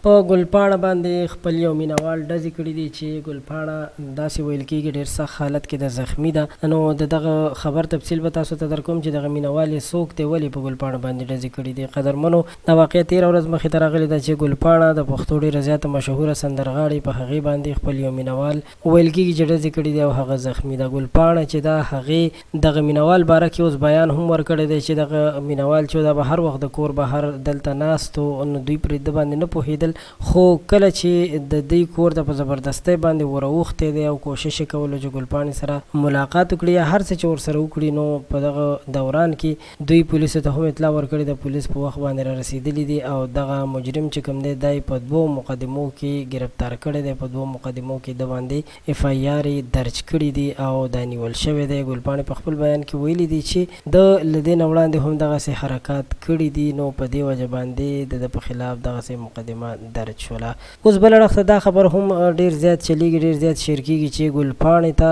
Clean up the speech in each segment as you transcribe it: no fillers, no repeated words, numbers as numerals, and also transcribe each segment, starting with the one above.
په ګلپاڼه باندې خپل یو مینوال ډزې کړي دي چې ګلپاڼه داسې ویل کېږي ډېر سخت حالت کې د زخمی ده. نو د دغه خبر تفصیل به تاسو ته درکوم چې دغه مینوال یې څوک دی، ولې په ګلپاڼه باندې ډزې کړي دي. قدرمنو دا واقعه 13 ورځ مخې ته راغلې ده چې ګلپاڼه د پښتو ډېره زیاته مشهوره سندرغاړې په هغې باندې خپل یو مینوال ویل کېږي چې ډزې کړي دي او هغه زخمی ده. ګلپاڼه چې دا هغې دغه مینوال باره کې اوس بیان هم ورکړی دی چې دغه مینوال چې دا به هر وخت د کور بهر دلته ناست و، نو دوی پرې د باندې نه پوهېدل، خو کله چې د دوی کور ته په زبردستۍ باندې وراوښتی دی او کوشش یې کولو چې ګلپاڼې سره ملاقات وکړي یا هر څه چې ورسره وکړي، نو په دغه دوران کې دوی پولیسو ته هم اطلاع ورکړې ده. پولیس په وخت باندې را رسېدلي دي او دغه مجرم چې کوم دی دا یې په 2 مقدمو کې گرفتار کړی دی. په 2 مقدمو کې د باندې FIR درج کړي دي او دا نیول شوی دی. ګلپاڼې په خپل بیان کې ویلي دي چې د له دې نه وړاندې هم دغسې حرکات کړي دي، نو په دې وجه باندې د په خلاف دغسې مقدمه درج شوله. اوس بل اړخ ته دا خبر هم ډېر زیات چلیږي، ډېر زیات شیر کېږي چې ګلپاڼې ته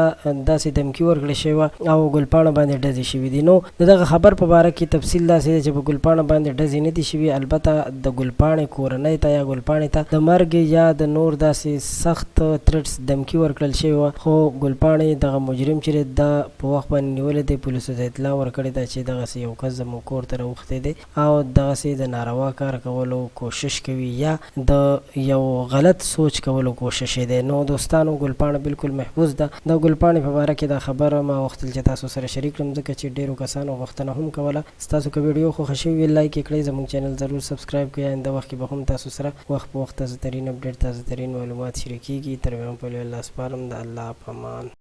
داسې دمکي ورکړې شوې وه او ګلپاڼه باندې ډزې شوي دي. نو د دغه خبر په باره کې تفصیل داسې دی چې په ګلپاڼه باندې ډزې نه دي شوي، البته د ګلپاڼې کورنۍ ته یا ګلپاڼې ته د مرګ یا د نور داسې سخت ترټس دمکي ورکړل شوې وه، خو ګلپاڼې دغه مجرم چې دا په وخت باندې نیولی دی، پولیسو ته اطلاع ورکړې ده چې دغسې یو کس زموږ کور ته راوښتی دی او دغسې د ناروا کار کولو کوشش کوي یا د یو غلط سوچ کولو کوشش دی. نو دوستانو ګلپاڼه بالکل محفوظ ده. د ګلپاڼې په باره کې دا خبره ما غوښتل چې تاسو سره شریک کړم، ځکه چې ډېرو کسانو غوښتنه هم کوله. ستاسو که ویډیو خوښه شوې وي لایک یې کړئ، زموږ چینل ضرور سبسکرایب کړئ. آینده وخت کې به هم تاسو سره وخت په وخت تازه ترین اپډیټ، تازه ترین معلومات شریکېږي. تر هغه پورې الله سپارم، د الله په امان.